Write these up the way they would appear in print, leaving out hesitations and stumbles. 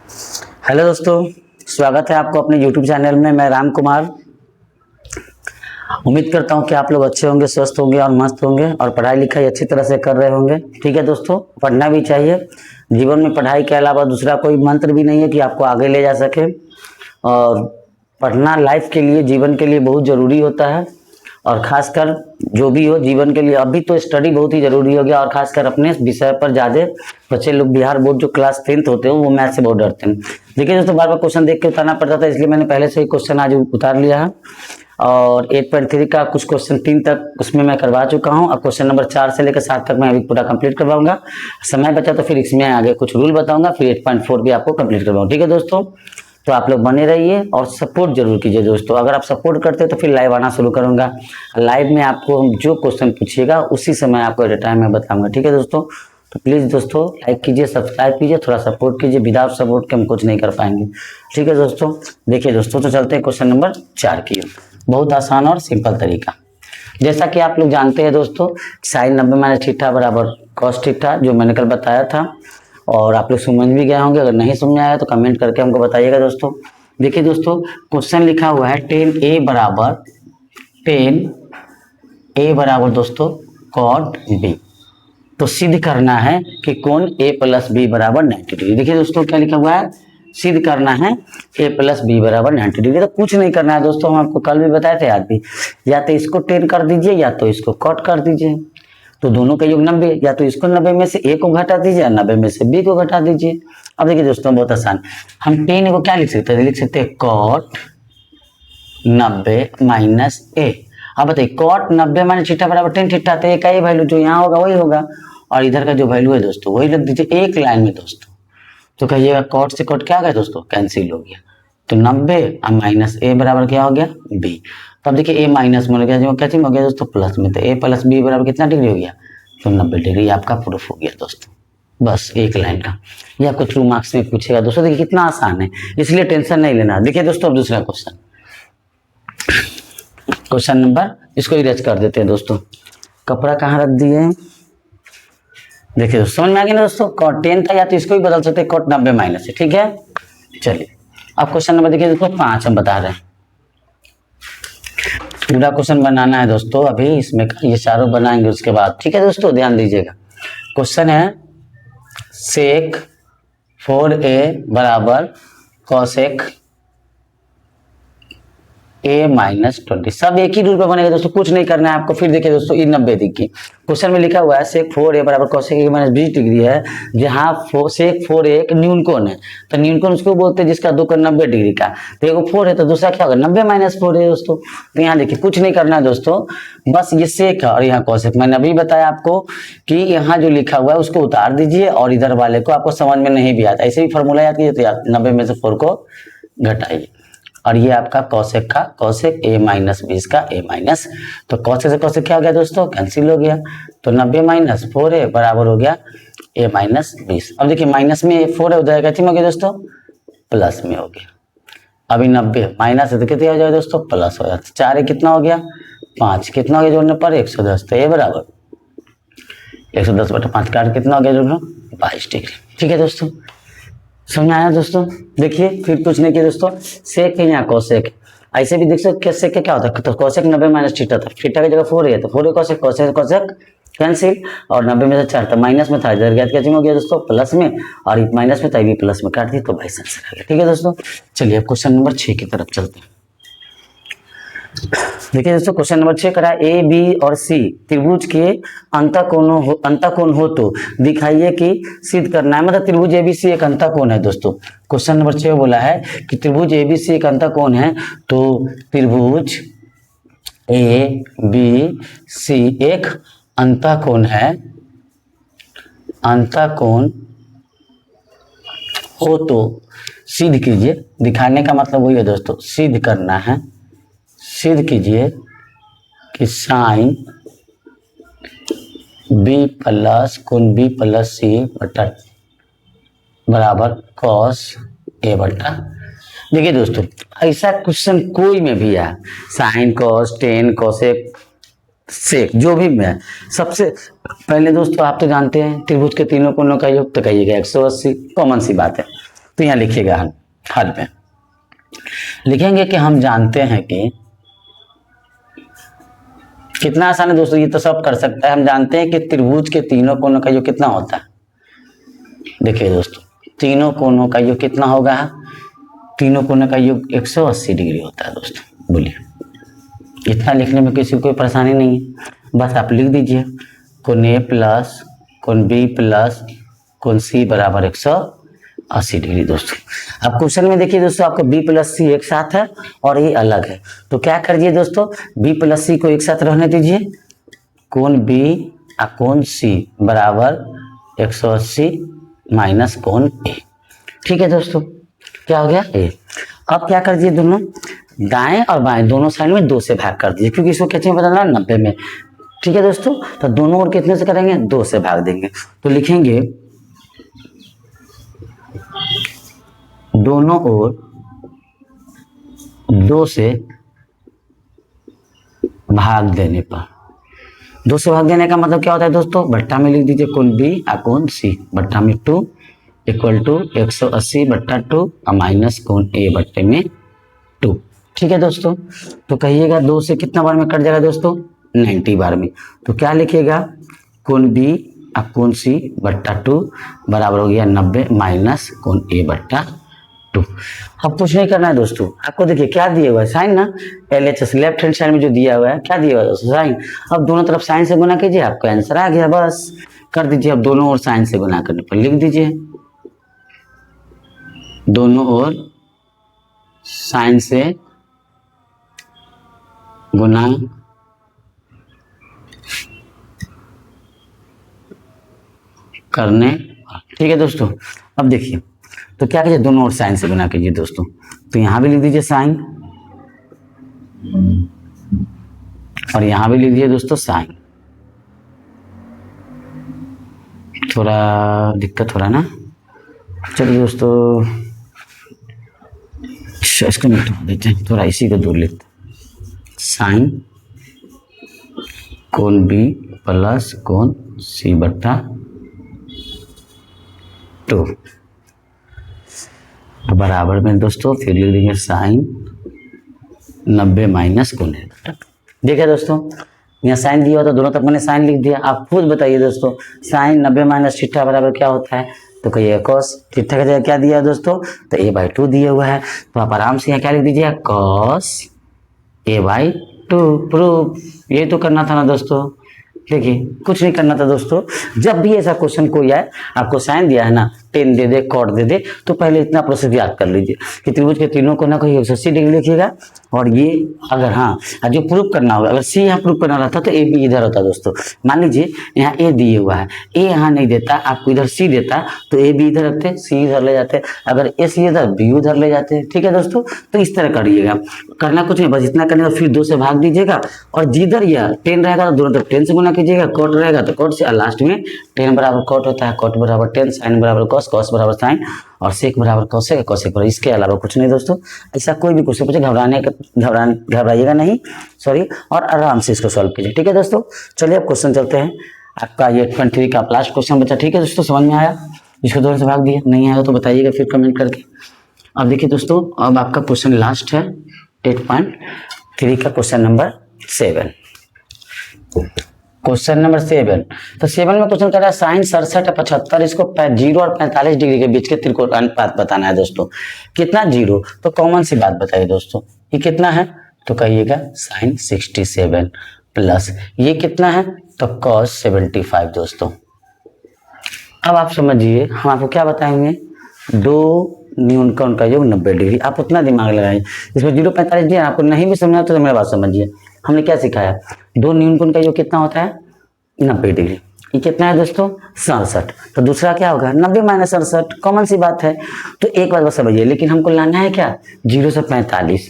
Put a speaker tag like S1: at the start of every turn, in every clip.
S1: Hello दोस्तों, स्वागत है आपको अपने YouTube चैनल में। मैं राम कुमार। उम्मीद करता हूं कि आप लोग अच्छे होंगे, स्वस्थ होंगे और मस्त होंगे और पढ़ाई लिखाई अच्छी तरह से कर रहे होंगे। ठीक है दोस्तों, पढ़ना भी चाहिए। जीवन में पढ़ाई के अलावा दूसरा कोई मंत्र भी नहीं है कि आपको आगे ले जा सके। और पढ़ना लाइफ के लिए, जीवन के लिए बहुत ज़रूरी होता है। और खासकर जो भी हो जीवन के लिए, अभी तो स्टडी बहुत ही जरूरी हो गया। और खासकर अपने विषय पर ज़्यादा बच्चे लोग, बिहार बोर्ड जो क्लास 10th होते हैं वो मैथ से बहुत डरते हैं। देखिए दोस्तों, बार बार क्वेश्चन देख के उतारना पड़ता था, इसलिए मैंने पहले से ही क्वेश्चन आज उतार लिया है। और 8.3 का कुछ क्वेश्चन 3 तक उसमें मैं करवा चुका हूँ। अब क्वेश्चन नंबर 4 से लेकर 7 तक मैं अभी पूरा कंप्लीट करवाऊंगा। समय बचा तो फिर इसमें आगे कुछ रूल बताऊंगा, फिर 8.4 भी आपको कंप्लीट करवाऊंगा। ठीक है दोस्तों, तो आप लोग बने रहिए और सपोर्ट जरूर कीजिए दोस्तों। अगर आप सपोर्ट करते हैं तो फिर लाइव आना शुरू करूंगा। लाइव में आपको हम जो क्वेश्चन पूछिएगा उसी समय आपको एट ए टाइम में बताऊंगा। ठीक है दोस्तों, तो प्लीज़ दोस्तों लाइक कीजिए, सब्सक्राइब कीजिए, थोड़ा सपोर्ट कीजिए। विदाउट सपोर्ट के हम कुछ नहीं कर पाएंगे। ठीक है दोस्तों, देखिए दोस्तों, तो चलते हैं क्वेश्चन नंबर 4 की। बहुत आसान और सिंपल तरीका। जैसा कि आप लोग जानते हैं दोस्तों, साइन 90 - θ बराबर cos θ, जो मैंने कल बताया था। और आप लोग समझ भी गए होंगे। अगर नहीं समझ में आया तो कमेंट करके हमको बताइएगा दोस्तों। देखिए दोस्तों, क्वेश्चन लिखा हुआ है 10a बराबर दोस्तों cot b। तो सिद्ध करना है कि कोण a + b बराबर 90 डिग्री। देखिए दोस्तों, क्या लिखा हुआ है, सिद्ध करना है a + b बराबर 90 डिग्री। तो कुछ नहीं करना है दोस्तों, हम आपको कल भी बताए थे, आज भी। या तो इसको 10 कर दीजिए या तो इसको कॉट कर दीजिए। तो दोनों का योग 90, या तो इसको 90 में से a को घटा दीजिए या 90 में से b को घटा दीजिए। अब देखिए दोस्तों, बहुत आसान। हम 10 को क्या लिख सकते हैं, लिख सकते हैं cot 90 - a। अब बताइए, cot 90 - θ बराबर 10 θ। तो a का ये वैल्यू जो यहाँ होगा वही होगा, और इधर का जो वैल्यू है दोस्तों वही लिख दीजिए एक लाइन में दोस्तों। तो कहिएगा cot से cot क्या आ गया दोस्तों, कैंसिल हो गया। तो 90 और -a बराबर क्या हो गया, b। तो अब देखिए a माइनस में हो गया, जो कैसे हो गया दोस्तों, प्लस में। तो a + b बराबर कितना डिग्री हो गया, तो 90 डिग्री आपका प्रूफ हो गया दोस्तों। बस एक लाइन का। ये आपको 2 मार्क्स में पूछेगा दोस्तों। देखिए कितना आसान है, इसलिए टेंशन नहीं लेना। देखिए दोस्तों, अब दूसरा क्वेश्चन, क्वेश्चन नंबर, इसको इरेज कर देते हैं दोस्तों। कपड़ा कहाँ रख दिए, देखिए दोस्तों, समझ में आ गया ना दोस्तों। cot 10 था, या तो इसको भी बदल सकते हैं cot 90 से। ठीक है, चलिए अब क्वेश्चन नंबर देखिए दोस्तों 5 हम बता रहे हैं। पूरा क्वेश्चन बनाना है दोस्तों, अभी इसमें ये चारों बनाएंगे उसके बाद। ठीक है दोस्तों, ध्यान दीजिएगा। क्वेश्चन है sec 4a बराबर cosec a - 20। सब एक ही रूल पे बनेगा दोस्तों, कुछ नहीं करना है आपको। फिर देखिए दोस्तों, ये 90 डिग्री क्वेश्चन में लिखा हुआ है sec 4a बराबर cosec a - 20 डिग्री है, जहाँ sec 4a एक न्यून कोण है। तो न्यून कोण उसको बोलते हैं जिसका दो कोण 90 डिग्री का। तो एगो 4 है तो दूसरा क्या होगा, 90 - 4 है दोस्तों। तो यहाँ देखिए कुछ नहीं करना है दोस्तों, बस ये sec है और यहाँ cosec। मैंने अभी बताया आपको कि यहाँ जो लिखा हुआ है उसको उतार दीजिए, और इधर वाले को आपको समझ में नहीं भी आता, ऐसे भी फॉर्मूला याद कीजिए। तो 90 में से 4 को घटाइए, और ये आपका cosec का cosec a - 20 का a-। तो cosec से cosec क्या हो गया दोस्तों, कैंसिल हो गया। तो 90 - 4a बराबर हो गया a - 20। अब देखिए माइनस में 4 है, उधर कितना हो गया दोस्तों, प्लस में हो गया। अभी 90 माइनस है तो कितने हो जाएगा दोस्तों, प्लस हो जाता। 4 कितना हो गया, 5। कितना हो गया जोड़ने पर, 110। तो a बराबर 110/5 काट कितना हो गया जोड़ना, 22 डिग्री। ठीक है दोस्तों, समझ में आया दोस्तों। देखिए फिर कुछ नहीं किया दोस्तों, सेक है यहाँ cosec। ऐसे भी देख सकते हैं सेक क्या होता है, तो cosec 90 - θ था, θ की जगह 4 है तो 4 cosec, cosec कैंसिल। और 90 में से 4 था, माइनस में था, इधर गया क्या हो गया दोस्तों, प्लस में। और माइनस में था, भी प्लस में काट दिया, तो 22 आंसर आ गया। ठीक है दोस्तों, चलिए अब क्वेश्चन नंबर 6 की तरफ चलते हैं। देखिए दोस्तों, क्वेश्चन नंबर 6 करा, ए बी और सी त्रिभुज के अंतःकोण हो तो दिखाइए कि सिद्ध करना है। मतलब त्रिभुज एबीसी एक अंतःकोण है दोस्तों। क्वेश्चन नंबर 6 बोला है कि त्रिभुज एबीसी एक अंतःकोण है, तो त्रिभुज ए बी सी एक अंतःकोण है, अंतःकोण हो तो सिद्ध कीजिए। दिखाने का मतलब वही है दोस्तों, सिद्ध करना है। सिद्ध कीजिए कि साइन b + कोण b + c बटा बराबर cos a बटा। देखिए दोस्तों, ऐसा क्वेश्चन कोई में भी है, sign cos tan cosec sec जो भी में, सबसे पहले दोस्तों आप तो जानते हैं त्रिभुज के तीनों कोणों का योग तो कहिएगा 180, कॉमन सी बात है। तो यहाँ लिखिएगा हल में लिखेंगे कि हम जानते हैं कि कितना आसान है दोस्तों, ये तो सब कर सकता है। हम जानते हैं कि त्रिभुज के तीनों कोनों का योग कितना होता है। देखिए दोस्तों, तीनों कोनों का योग कितना होगा, तीनों कोनों का योग 180 डिग्री होता है दोस्तों। बोलिए, इतना लिखने में किसी को कोई परेशानी नहीं है, बस आप लिख दीजिए कोण ए प्लस कोण बी प्लस कोण सी बराबर 180 डिग्री। दोस्तों अब क्वेश्चन में देखिए दोस्तों, आपको बी प्लस सी एक साथ है और ये अलग है, तो क्या करिए दोस्तों, बी प्लस सी को एक साथ रहने दीजिए, कोण बी और कोण सी बराबर 180 माइनस कोण ए। ठीक है दोस्तों, क्या हो गया ए। अब क्या कर दीजिए, दोनों दाएं और बाएं दोनों साइड में 2 से भाग कर दीजिए, क्योंकि इसको कितने में बदलना है, 90 में। ठीक है दोस्तों, तो दोनों ओर कितने से करेंगे, 2 से भाग देंगे, तो लिखेंगे दोनों ओर 2 से भाग देने पर, 2 से भाग देने का मतलब क्या होता है दोस्तों, बट्टा में लिख दीजिए कोण बी और कोण सी, बट्टा में 2 इक्वल टू 180 बट्टा 2 और माइनस कोण ए बट्टे में 2। ठीक है दोस्तों, तो कहिएगा 2 से कितना बार में कट जाएगा दोस्तों, 90 बार में। तो क्या लिखिएगा, कोण बी और कोण सी बट्टा 2 बराबर हो गया 90 माइनस कोण ए बट्टा 2। अब कुछ नहीं करना है दोस्तों, आपको देखिए क्या दिया हुआ है, साइन ना, LHS लेफ्ट हैंड साइड में जो दिया हुआ है, क्या दिया हुआ है दोस्तों, साइन। अब दोनों तरफ साइन से गुना कीजिए, आपका आंसर आ गया, बस कर दीजिए। अब दोनों ओर साइन से गुना करने पर लिख दीजिए, दोनों ओर साइन से गुना करने। ठीक है दोस्तों, अब देखिए, तो क्या कीजिए, दोनों ओर साइन से गुना कीजिए दोस्तों, तो यहां भी लिख दीजिए साइन और यहां भी लिख दीजिए दोस्तों साइन। थोड़ा दिक्कत हो रहा है ना, चलिए दोस्तों इसको मिटा देते हैं, थोड़ा इसी को दूर लेते हैं, साइन कोण बी प्लस कोण सी बट्टा 2 बराबर में दोस्तों फिर लिख देंगे साइन 90 माइनस कोण ए बट्टा 2। देखिए दोस्तों, यहाँ साइन दिया हुआ तो दोनों तरफ मैंने साइन लिख दिया। आप खुद बताइए दोस्तों, साइन 90 माइनस थीटा बराबर क्या होता है, तो कहिए कॉस। थीटा का जगह क्या दिया है दोस्तों, तो a/2 दिया हुआ है, तो आप आराम से यहाँ क्या लिख दीजिए, कॉस a/2 प्रूफ। ये तो करना था ना दोस्तों, देखिए कुछ नहीं करना था दोस्तों। जब भी ऐसा क्वेश्चन कोई आए, आपको साइन दिया है ना, टेन दे दे कॉट दे दे, तो पहले इतना प्रोसेस याद कर लीजिए कि त्रिभुज के तीनों कोना को 180 डिग्री लिखिएगा, और ये अगर हाँ जो प्रूफ करना होगा, अगर सी यहाँ प्रूफ करना रहता तो ए बी इधर होता दोस्तों। मान लीजिए यहाँ ए दिए हुआ है, ए यहाँ नहीं देता, आपको इधर सी देता तो ए बी इधर रखते, सी इधर ले जाते, अगर ए सी इधर बी उधर ले जाते। ठीक है दोस्तों, तो इस तरह करिएगा, करना कुछ नहीं, बस इतना करने का, फिर 2 से भाग दीजिएगा, और जिधर यह 10 रहेगा तो दोनों तरफ 10 से गुना कीजिएगा, कॉट रहेगा तो कॉट से, लास्ट में 10 बराबर कॉट होता है, कॉट बराबर 10, साइन बराबर कॉस, कॉस बराबर साइन, और सेक बराबर कॉसेक, कॉसेक बराबर, इसके अलावा कुछ नहीं दोस्तों। ऐसा कोई भी क्वेश्चन पूछे घबराइएगा नहीं, सॉरी, और आराम से इसको सॉल्व कीजिए। ठीक है दोस्तों, चलिए अब क्वेश्चन चलते हैं। आपका ये 23 का लास्ट क्वेश्चन बचा। ठीक है दोस्तों, समझ में आया, इसको 2 से भाग दिया, नहीं आया तो बताइएगा फिर कमेंट करके। अब देखिए दोस्तों, अब आपका क्वेश्चन लास्ट है 8.3 का क्वेश्चन नंबर 7। क्वेश्चन नंबर 7, तो 7 में क्वेश्चन कर रहा है साइन 67 और 75, इसको 0 और 45 डिग्री के बीच के त्रिकोण अनुपात बताना है दोस्तों। कितना 0, तो कॉमन सी बात बताइए दोस्तों, ये कितना है, तो कहिएगा साइन 67 प्लस ये कितना है, तो कॉस 75 दोस्तों। अब आप समझिए, हम आपको क्या बताएंगे, 2 न्यूनकोण का योग 90 डिग्री। आप उतना दिमाग लगाइए, इसमें 0 45 डिग्री आपको नहीं भी समझना तो मेरी बात समझिए। हमने क्या सिखाया, 2 न्यूनकोण का योग कितना होता है, 90 डिग्री। ये कितना है दोस्तों, 67, तो दूसरा क्या होगा, 90 माइनस 67, कॉमन सी बात है। तो एक बात बस समझिए, लेकिन हमको लाना है क्या, 0 से 45,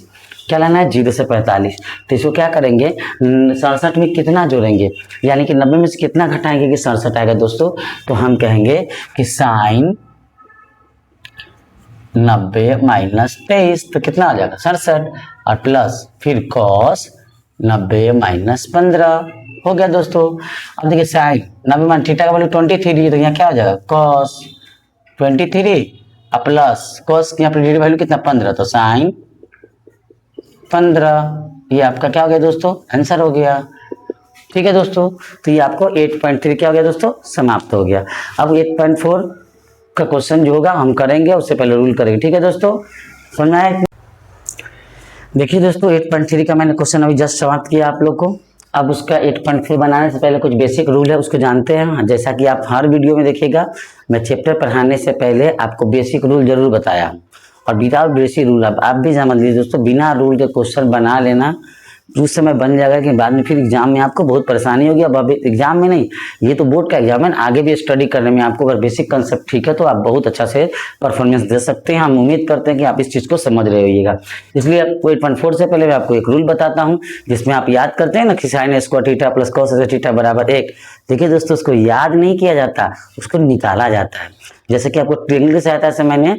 S1: क्या लाना है, 0 से 45। तो इसको क्या करेंगे, 67 में कितना जोड़ेंगे, यानी कि 90 में से कितना घटाएंगे कि 67 आएगा दोस्तों, तो हम कहेंगे कि साइन 90 माइनस 23, तो कितना आ जाएगा 67, और प्लस फिर कॉस 90 माइनस 15 हो गया दोस्तों। अब देखिए साइन 90 माइनस थीटा का वैल्यू 23 है, तो यहाँ क्या हो जाएगा, कॉस 23 अब प्लस कॉस की यहाँ पर वैल्यू कितना 15, तो साइन 15, ये आपका क्या हो गया दोस्तों, आंसर हो गया। ठीक है दोस्तों, तो ये आपको 8.3 क्या हो गया दोस्तों, समाप्त हो गया। अब 8.4 का क्वेश्चन जो होगा हम करेंगे, उससे पहले रूल करेंगे। ठीक है दोस्तों, सुनना है। देखिए दोस्तों 8.3 का मैंने क्वेश्चन अभी जस्ट समाप्त किया आप लोग को। अब उसका 8.4 बनाने से पहले कुछ बेसिक रूल है, उसको जानते हैं। जैसा कि आप हर वीडियो में देखिएगा, मैं चैप्टर पढ़ाने से पहले आपको बेसिक रूल जरूर बताया हूँ, और विदाउट बेसिक रूल आप भी समझ लीजिए दोस्तों, बिना रूल के क्वेश्चन बना लेना उस समय बन जाएगा कि बाद में फिर एग्जाम में आपको बहुत परेशानी होगी। अब एग्जाम में नहीं, ये तो बोर्ड का एग्जाम है, आगे भी स्टडी करने में आपको अगर बेसिक कंसेप्ट ठीक है तो आप बहुत अच्छा से परफॉर्मेंस दे सकते हैं। हम उम्मीद करते हैं कि आप इस चीज़ को समझ रहे होइएगा। इसलिए आपको 8.4 से पहले मैं आपको एक रूल बताता हूँ, जिसमें आप याद करते हैं ना कि sine square theta plus cos theta बराबर 1। देखिए दोस्तों, उसको याद नहीं किया जाता, उसको निकाला जाता है। जैसे कि आपको ट्रिंगल की सहायता से मैंने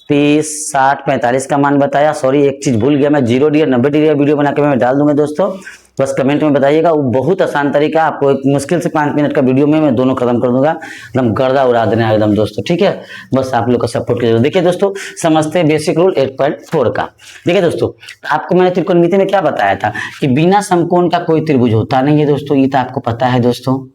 S1: 30, 60, 45 का मान बताया। सॉरी एक चीज भूल गया, मैं 0 डिग्री 90 डिग्री का वीडियो बना के मैं डाल दूंगा दोस्तों, बस कमेंट में बताइएगा। वो बहुत आसान तरीका, आपको एक मुश्किल से 5 मिनट का वीडियो में मैं दोनों खत्म कर दूंगा, एकदम गर्दा उड़ा देना एकदम दोस्तों। ठीक है, बस आप लोग का सपोर्ट कीजिए। देखिए दोस्तों, समझते हैं बेसिक रूल 8.4 का। देखिए दोस्तों, आपको मैंने त्रिकोणमिति में क्या बताया था कि बिना समकोण का कोई त्रिभुज होता नहीं है दोस्तों, ये तो आपको पता है दोस्तों,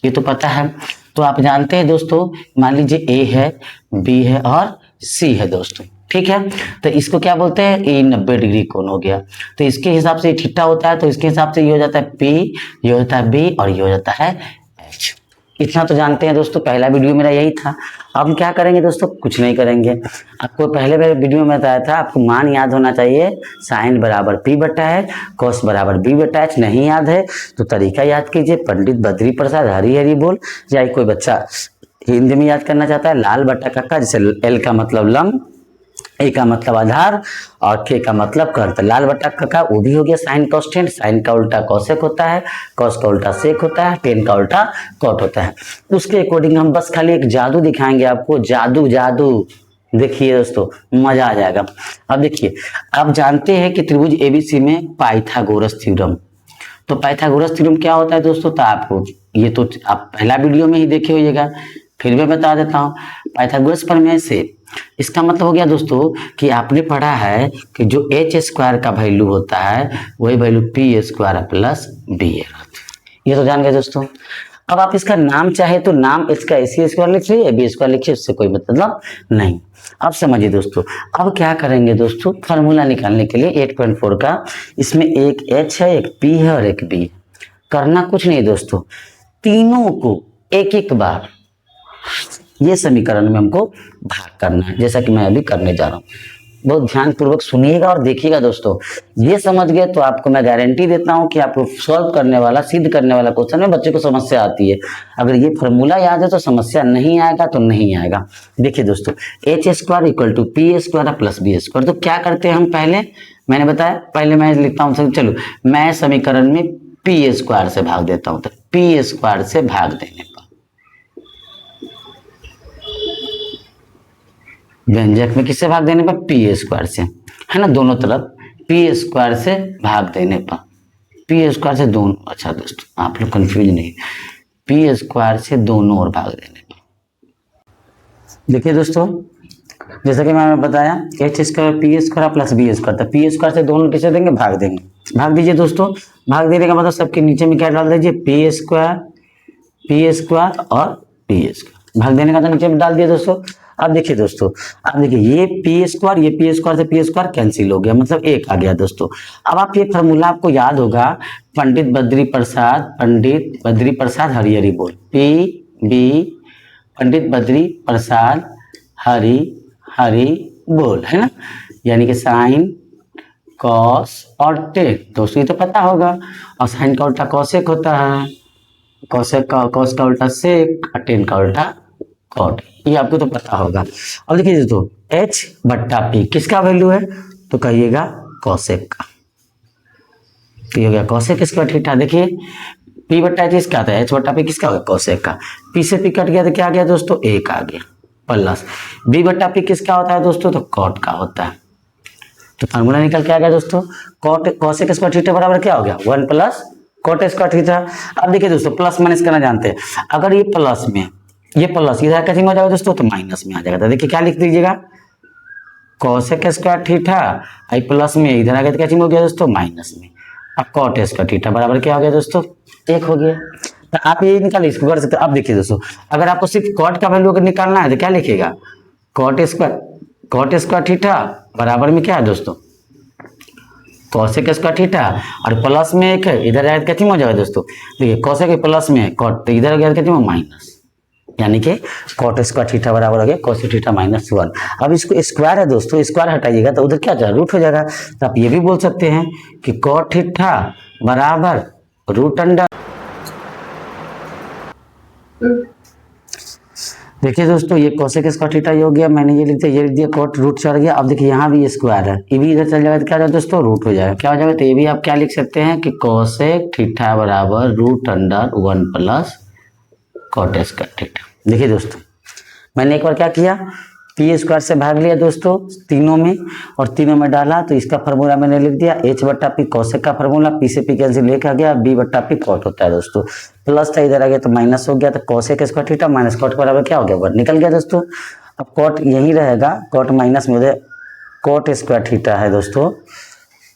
S1: ये तो पता है। तो आप जानते हैं दोस्तों, मान लीजिए ए है, बी है और सी है दोस्तों। ठीक है, तो इसको क्या बोलते हैं, ये 90 डिग्री कोण हो गया। तो इसके हिसाब से थीटा होता है, तो इसके हिसाब से ये हो जाता है पी, ये हो जाता है बी और ये हो जाता है एच। इतना तो जानते हैं दोस्तों, पहला वीडियो मेरा यही था। अब हम क्या करेंगे दोस्तों, कुछ नहीं करेंगे। आपको पहले वीडियो में बताया था, आपको मान याद होना चाहिए, साइन बराबर पी बटा है, कॉस बराबर बी बटा एच। नहीं याद है तो तरीका याद कीजिए, पंडित बद्री प्रसाद हरी हरी बोल। या कोई बच्चा हिंदी में याद करना चाहता है, लाल बटा कक्का, जैसे एल का मतलब लंब, ए का मतलब आधार और के का मतलब कर्त। लाल बटा कक्का वो भी हो गया साइन कॉस्टेंट, साइन का उल्टा कॉसेक होता है, कॉस का उल्टा सेक होता है, टेन का उल्टा कॉट होता है। उसके अकॉर्डिंग हम बस खाली एक जादू दिखाएंगे आपको, जादू जादू। देखिए दोस्तों, मजा आ जाएगा। अब देखिए, आप जानते हैं कि त्रिभुज एबीसी में पाइथागोरस थ्योरम, तो पाइथागोरस थ्योरम क्या होता है दोस्तों, तो आपको ये तो आप पहला वीडियो में ही देखे होइएगा, फिर भी बता देता हूँ। पाइथागोरस प्रमेय से इसका मतलब हो गया दोस्तों कि आपने पढ़ा है कि जो एच स्क्वायर का वैल्यू होता है वही value P square plus B है, ये तो जान गए दोस्तों। अब आप इसका नाम चाहे तो नाम इसका ए स्क्वायर लिखिए, बी स्क्वायर लिखिए, उससे कोई मतलब नहीं। अब समझिए दोस्तों, अब क्या करेंगे दोस्तों, फार्मूला निकालने के लिए 8.4 का, इसमें एक एच है, एक पी है और एक बी है। करना कुछ नहीं दोस्तों, तीनों को एक एक बार ये समीकरण में हमको भाग करना है, जैसा कि मैं अभी करने जा रहा हूँ। बहुत ध्यान पूर्वक सुनिएगा और देखिएगा दोस्तों, ये समझ गए तो आपको मैं गारंटी देता हूँ कि आपको सॉल्व करने वाला, सिद्ध करने वाला क्वेश्चन में बच्चे को समस्या आती है। अगर ये फॉर्मूला याद है तो समस्या नहीं आएगा, तो नहीं आएगा। देखिए दोस्तों, H square equal to P square plus B square. तो क्या करते हैं हम, पहले मैंने बताया, पहले मैं लिखता हूँ, चलो मैं समीकरण में पी स्क्वायर से भाग देता हूँ। तो पी स्क्वायर से भाग देने पर व्यंजक में किससे भाग देने पर, पी स्क्वायर से, है ना, दोनों तरफ पी स्क्वायर से भाग देने पर, पी स्क्वायर से दोनों। अच्छा दोस्तों, आप लोग कंफ्यूज नहीं, पी स्क्वायर से दोनों ओर भाग देने पर। देखिए दोस्तों, जैसा कि मैंने बताया, H square P square plus B square, तो पी स्क्वायर से दोनों किसे देंगे, भाग देंगे। भाग दीजिए दोस्तों, भाग देने का मतलब सबके नीचे में क्या डाल दीजिए, पी स्क्वायर और पी स्क्वायर। भाग देने का तो नीचे में डाल दिया दोस्तों। अब देखिए दोस्तों, अब देखिए ये पी स्क्वायर, ये पी स्क्वायर से पी स्क्वायर कैंसिल हो गया, मतलब एक आ गया दोस्तों। अब आप ये फॉर्मूला आपको याद होगा, पंडित बद्री प्रसाद हरी हरी बोल, पी बी पंडित बद्री प्रसाद हरी हरी बोल, है ना, यानी कि साइन कॉस और टेन। दोस्तों ये तो पता होगा, और साइन का उल्टा कॉसेक होता है, कॉस का उल्टा सेक और टेन का उल्टा कॉट, ये आपको तो पता होगा। अब देखिए दोस्तों, h बट्टा पी किसका वैल्यू है, तो कहिएगा कॉसेक का। तो ये हो गया कॉसेक स्क्वायर थीटा। देखिए p बट्टा एच किसका आता है, h बट्टा पी किसका होगा, कॉसेक का। p से p कट गया तो क्या आ गया दोस्तों, एक आ गया, प्लस b बट्टा पी किसका होता है दोस्तों, तो कॉट का होता है। तो फार्मूला निकल के आ गया दोस्तों, कॉसेक स्क्वायर थीटा बराबर क्या हो गया, 1 प्लस कॉट स्क्वायर थीटा। अब देखिए दोस्तों, प्लस माइनस करना जानते हैं, अगर ये प्लस में ये प्लस इधर कैसे हो जाएगा दोस्तों, तो माइनस में आ जाएगा। तो देखिए क्या लिख दीजिएगा, कोसेक स्क्वायर थीटा आई प्लस में इधर आ गया तो क्या हो गया दोस्तों, माइनस में। अब कॉट स्क्वायर थीटा बराबर क्या हो गया दोस्तों, 1 हो गया। तो आप ये निकाल इसको कर सकते हो। अब देखिए दोस्तों, अगर आपको सिर्फ कॉट का वैल्यू अगर निकालना है तो क्या लिखेगा, कॉट स्क्वायर थीटा बराबर में क्या है दोस्तों, कोसेक स्क्वायर थीटा, और प्लस में 1 है, इधर आया तो क्या हो जाएगा दोस्तों, देखिए कोसेक प्लस में कॉट, तो इधर गया क्या माइनस, यानी कि कॉट स्क्वायर थीटा बराबर हो गया कोसेक थीटा -1। अब इसको स्क्वायर है दोस्तों, स्क्वायर हटाइएगा तो उधर क्या जाएगा, रूट हो जाएगा। तो आप ये भी बोल सकते हैं कि कॉट थीटा बराबर रूट अंडर। देखिए दोस्तों, ये कोसेक स्क्वायर थीटा ये हो गया, मैंने ये लिख दिया, ये लिख दिया, कॉट रूट चढ़ गया। अब देखिए यहाँ भी स्क्वायर है, ये भी इधर चल जाएगा तो क्या हो जाएगा दोस्तों, रूट हो जाएगा। क्या हो जाएगा, तो ये भी आप क्या लिख सकते हैं कि कोसेक थीटा बराबर root under 1 plus cot square theta. देखिए दोस्तों, मैंने एक बार क्या किया, पी स्क्वायर से भाग लिया दोस्तों तीनों में, और तीनों में डाला तो इसका फार्मूला मैंने लिख दिया h बट्टा पी, कोसेक का फार्मूला, पी से पी कैंसिल लेके आ गया, b बट्टा पी कॉट होता है दोस्तों, प्लस था इधर आ गया तो माइनस हो गया, तो cosec square theta minus cot बराबर क्या हो गया, 1 निकल गया दोस्तों। अब कॉट यही रहेगा, कॉट माइनस में उधर कॉट स्क्वायर थीटा है दोस्तों,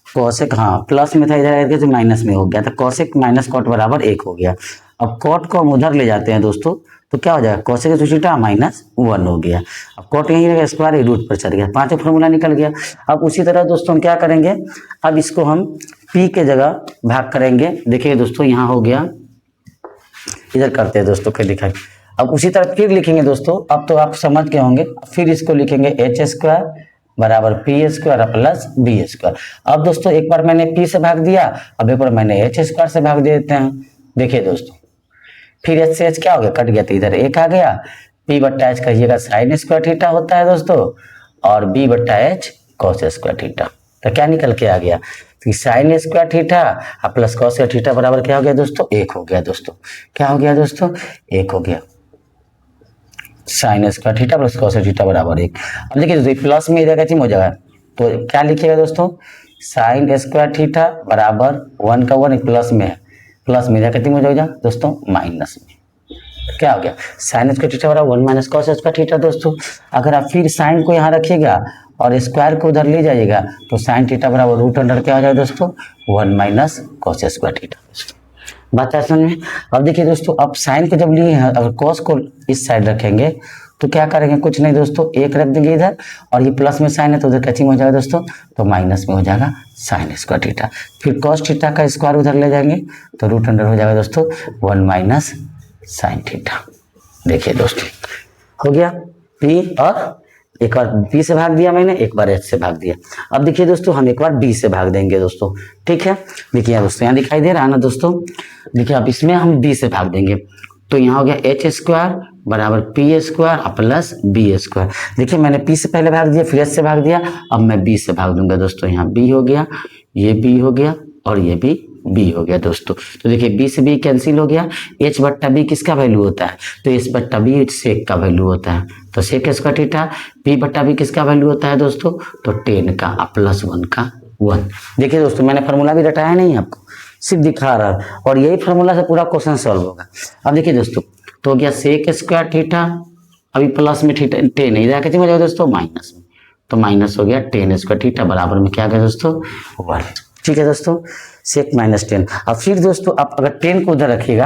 S1: कोसेक हाँ प्लस में था इधर आ गया तो माइनस में हो गया, तो कोसेक माइनस कॉट बराबर 1 हो गया। अब कॉट को हम उधर ले जाते हैं दोस्तों, तो क्या हो जाएगा, कोसेक थीटा -1 हो गया। अब कॉट यहीं रहेगा, स्क्वायर रूट पर चढ़ गया, पांचों फॉर्मूला निकल गया। अब उसी तरह दोस्तों हम क्या करेंगे, अब इसको हम पी के जगह भाग करेंगे। देखिए दोस्तों यहाँ हो गया, इधर करते हैं दोस्तों क्या दिखाई। अब उसी तरह फिर लिखेंगे दोस्तों, अब तो आप समझ के होंगे, फिर इसको लिखेंगे h स्क्वायर बराबर P square plus B square. अब दोस्तों एक बार मैंने पी से भाग दिया, अब एक बार मैंने h स्क्वायर से भाग देते हैं। देखिए दोस्तों, फिर h से h क्या हो गया, कट गया, तो इधर 1 आ गया, p बट्टा h कहिएगा साइन स्क्वायर थीटा होता है दोस्तों, और b बट्टा h कॉस स्क्वायर थीटा। तो क्या निकल के आ गया, तो sine square theta plus cos square theta बराबर क्या हो गया दोस्तों, 1 हो गया दोस्तों। क्या हो गया दोस्तों, 1 हो गया, sine square theta plus cos theta बराबर 1। अब देखिए दोस्तों प्लस में इधर क्या हो जाएगा, तो क्या लिखिएगा दोस्तों, साइन स्क्वायर थीटा बराबर 1 का 1 प्लस में है, प्लस में इधर कितनी हो जाएगा दोस्तों, माइनस में। क्या हो गया, साइन स्क्वायर थीटा बराबर 1 माइनस कॉस स्क्वायर थीटा दोस्तों। अगर आप फिर साइन को यहाँ रखिएगा और स्क्वायर को उधर ले जाइएगा, तो साइन थीटा बराबर रूट अंडर क्या हो जाएगा दोस्तों, 1 माइनस कॉस स्क्वायर थीटा दोस्तों। बात है समझ में। अब देखिए दोस्तों, अब साइन को जब लिए हैं, अगर कॉस को इस साइड रखेंगे तो क्या करेंगे, कुछ नहीं दोस्तों, 1 रख देंगे इधर, और ये प्लस में साइन है तो उधर कैचिंग हो जाएगा दोस्तों, तो माइनस में हो जाएगा साइन स्क्वायर थीटा। फिर कॉस थीटा का स्क्वायर उधर ले जाएंगे तो रूट अंडर हो जाएगा दोस्तों 1 माइनस साइन थीटा। देखिए दोस्तों हो गया पी, और एक बार बी से भाग दिया मैंने, एक बार एच से भाग दिया। अब देखिए दोस्तों, हम एक बार बी से भाग देंगे दोस्तों, ठीक है। देखिए दोस्तों यहाँ दिखाई दे रहा है ना दोस्तों, देखिए अब इसमें हम बी से भाग देंगे, तो यहाँ हो गया एच स्क्वायर बराबर P square plus B square. देखिए मैंने पी से पहले भाग दिया, फिर एच से भाग दिया, अब मैं बी से भाग दूंगा दोस्तों। यहाँ बी हो गया, ये बी हो गया, और ये भी बी हो गया दोस्तों। तो देखिए बी से बी कैंसिल हो गया, एच बट्टा बी किसका वैल्यू होता है, तो एच बट्टा बी सेक का वैल्यू होता है, तो सेक स्क्वायर थीटा, पी बट्टा बी किसका वैल्यू होता है दोस्तों, तो 10 का प्लस 1 का 1। देखिए दोस्तों मैंने फार्मूला भी रटाया नहीं आपको, सिर्फ दिखा रहा है, और यही फार्मूला से पूरा क्वेश्चन सॉल्व होगा। अब देखिए दोस्तों, तो हो गया सेक स्क्वायर थीटा, अभी प्लस में थीटा 10 है, इधर कितनी हो जाएगा दोस्तों, माइनस में, तो माइनस हो गया 10 स्क्वायर थीटा बराबर में क्या आ गया दोस्तों, 1। ठीक है दोस्तों, सेक माइनस 10। अब फिर दोस्तों आप अगर 10 को उधर रखिएगा,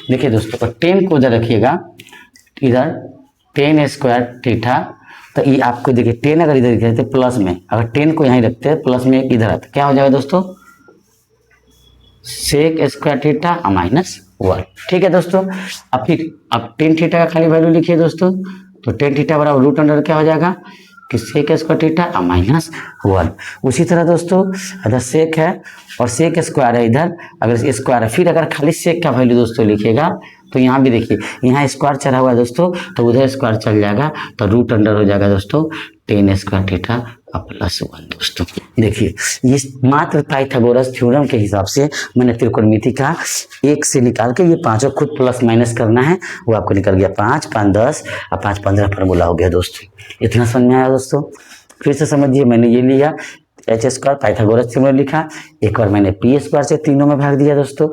S1: देखिए दोस्तों अगर 10 को उधर रखिएगा, इधर 10 स्क्वायर थीटा, तो ये आपको देखिए 10 अगर इधर रखते प्लस में, अगर 10 को यहीं रखते हैं प्लस में इधर आता, क्या हो जाएगा दोस्तों, सेक स्क्वायर थीटा माइनस 1। ठीक है दोस्तों, अब फिर अब 10 थीटा का खाली वैल्यू लिखिए दोस्तों, तो 10 थीटा बराबर रूट अंडर क्या हो जाएगा कि सेक स्क्वायर थीटा माइनस 1। उसी तरह दोस्तों अगर सेक है और सेक स्क्वायर है इधर, अगर स्क्वायर है, फिर अगर खाली सेक का वैल्यू दोस्तों लिखिएगा, तो यहाँ भी देखिए यहाँ स्क्वायर चढ़ा हुआ है दोस्तों, तो उधर स्क्वायर चल जाएगा, तो रूट अंडर हो जाएगा दोस्तों 10 स्क्वायर थीटा प्लस 1 दोस्तों। देखिए ये मात्र पाइथागोरस थ्योरम के हिसाब से मैंने त्रिकोणमिति का 1 से निकाल के ये पांचों खुद प्लस माइनस करना है, वो आपको निकल गया 5, 5, 10 और 5, 15 फार्मूला हो गया दोस्तों। इतना समझ में आया दोस्तों। फिर से समझिए, मैंने ये लिया एच स्क्वायर पाइथागोरस थ्योरम लिखा, एक बार मैंने पी स्क्वायर से तीनों में भाग दिया दोस्तों,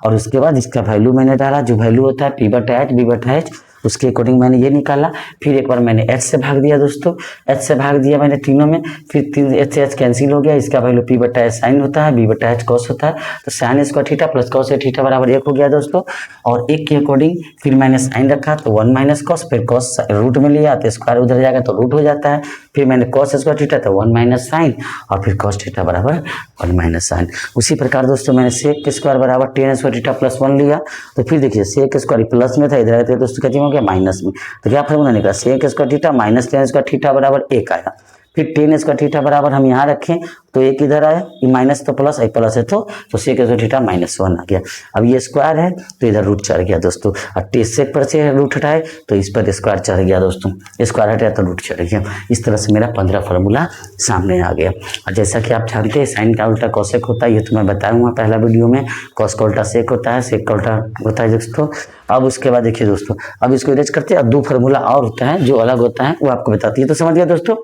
S1: और उसके बाद इसका वैल्यू मैंने डाला, जो वैल्यू होता है पी बटा एच बी बटा एच उसके अकॉर्डिंग मैंने ये निकाला। फिर एक बार मैंने h से भाग दिया दोस्तों, h से भाग दिया मैंने तीनों में, फिर 3 h से h कैंसिल हो गया, इसका वैल्यू p बटा h साइन होता है, b बटा h कॉस होता है, तो sine square theta plus cos theta बराबर 1 हो गया दोस्तों। और 1 के अकॉर्डिंग फिर मैंने साइन रखा तो 1 माइनस कॉस, फिर कॉस रूट में लिया तो स्क्वायर उधर जाएगा तो रूट हो जाता है, फिर मैंने कॉस स्क्वायर थीटा तो 1 माइनस साइन, और फिर कॉस थीटा बराबर 1 माइनस साइन। उसी प्रकार दोस्तों मैंने सेक स्क्वायर बराबर टेन स्क्वायर थीटा प्लस 1 लिया, तो फिर देखिए सेक स्क्वायर प्लस में था, इधर आया तो दोस्तों क्या हो गया माइनस में, तो क्या फॉर्मूला निकला sec square theta minus tan square theta बराबर 1 आया। फिर टेन स्क्वायर थीटा बराबर हम यहाँ रखें तो एक इधर आया, ये माइनस तो प्लस, एक प्लस है तो सेक स्क्वायर थीटा -1 आ गया। अब ये स्क्वायर है तो इधर रूट चढ़ गया दोस्तों, और सेक पर से रूट हटाए तो इस पर स्क्वायर चढ़ गया दोस्तों, स्क्वायर हटाया तो रूट चढ़ गया। इस तरह से मेरा 15 फार्मूला सामने आ गया। और जैसा कि आप जानते हैं साइन का उल्टा कॉसेक होता है, ये तो मैं बताऊंगा पहला वीडियो में, कॉस का उल्टा सेक होता है, सेक का उल्टा होता है दोस्तों। अब उसके बाद देखिए दोस्तों, अब इसको इरेज करते हैं, अब 2 फार्मूला और होता है जो अलग होता है वो आपको बताती है, तो समझ गया दोस्तों।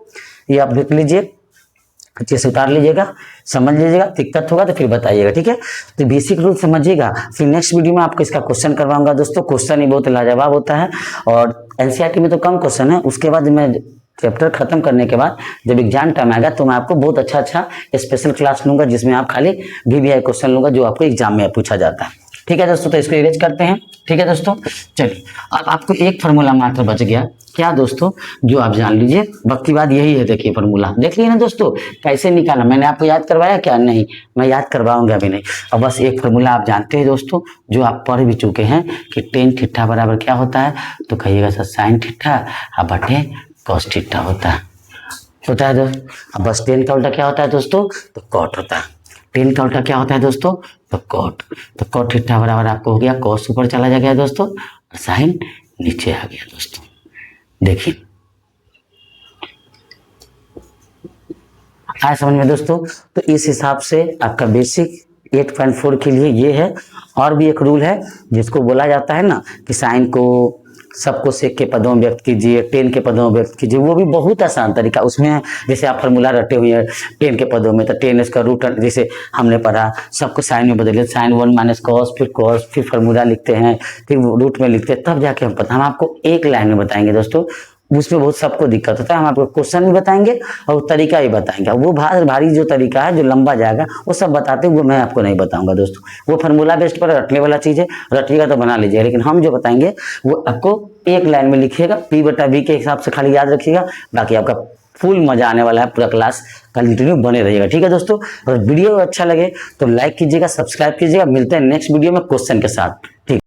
S1: ये आप देख लीजिए, अच्छे से उतार लीजिएगा, समझ लीजिएगा, दिक्कत होगा तो फिर बताइएगा, ठीक है। तो बेसिक रूल समझिएगा, फिर नेक्स्ट वीडियो में आपको इसका क्वेश्चन करवाऊंगा दोस्तों। क्वेश्चन ही बहुत लाजवाब होता है, और एनसीईआरटी में तो कम क्वेश्चन है, उसके बाद मैं चैप्टर खत्म करने के बाद जब एग्जाम टाइम आएगा तो मैं आपको बहुत अच्छा स्पेशल क्लास लूंगा, जिसमें आप खाली VVI क्वेश्चन लूंगा जो आपको एग्जाम में पूछा जाता है, ठीक है दोस्तों। तो इसको इरेज करते हैं, ठीक है दोस्तों। चलिए अब आपको एक फार्मूला मात्र बच गया, क्या दोस्तों, जो आप जान लीजिए। बाकी बात यही है, देखिए फार्मूला देख लिए ना दोस्तों, कैसे निकाला, मैंने आपको याद करवाया क्या, नहीं मैं याद करवाऊंगा अभी नहीं। अब बस एक फार्मूला आप जानते हैं दोस्तों, जो आप पढ़ भी चुके हैं कि टेन थीटा बराबर क्या होता है, तो कहिएगा सर साइन थीटा बटे कॉस थीटा होता है दोस्तों। अब बस टेन का उल्टा क्या होता है दोस्तों, तो कॉट होता है। टेन का उल्टा क्या होता है दोस्तों, तो कॉट। तो कॉट थीटा बराबर आपको हो गया कॉस ऊपर चला गया दोस्तों, साइन नीचे आ गया दोस्तों। देखिए आया समझ में दोस्तों। तो इस हिसाब से आपका बेसिक 8.4 के लिए ये है। और भी एक रूल है जिसको बोला जाता है ना कि साइन को सबको सेक के पदों में व्यक्त कीजिए, टेन के पदों में व्यक्त कीजिए, वो भी बहुत आसान तरीका उसमें। जैसे आप फार्मूला रटे हुए हैं टेन के पदों में, तो टेन इसका रूट, जैसे हमने पढ़ा सबको साइन में बदलिए, साइन 1 माइनस कॉस, फिर फार्मूला लिखते हैं, फिर रूट में लिखते हैं, तब जाके हम पता, हम आपको एक लाइन में बताएंगे दोस्तों। उसमें बहुत सबको दिक्कत होता है, हम आपको क्वेश्चन भी बताएंगे और तरीका भी बताएंगे। वो भारी जो तरीका है जो लंबा जाएगा वो सब बताते हैं, वो मैं आपको नहीं बताऊंगा दोस्तों। वो फार्मूला बेस्ड पर रटने वाला चीज़ है, रटिएगा तो बना लीजिएगा, लेकिन हम जो बताएंगे वो आपको एक लाइन में लिखिएगा, P/V के हिसाब से खाली याद रखिएगा, बाकी आपका फुल मजा आने वाला है, पूरा क्लास कंटिन्यू बने रहिएगा, ठीक है दोस्तों। और वीडियो अच्छा लगे तो लाइक कीजिएगा, सब्सक्राइब कीजिएगा। मिलते हैं नेक्स्ट वीडियो में क्वेश्चन के साथ, ठीक।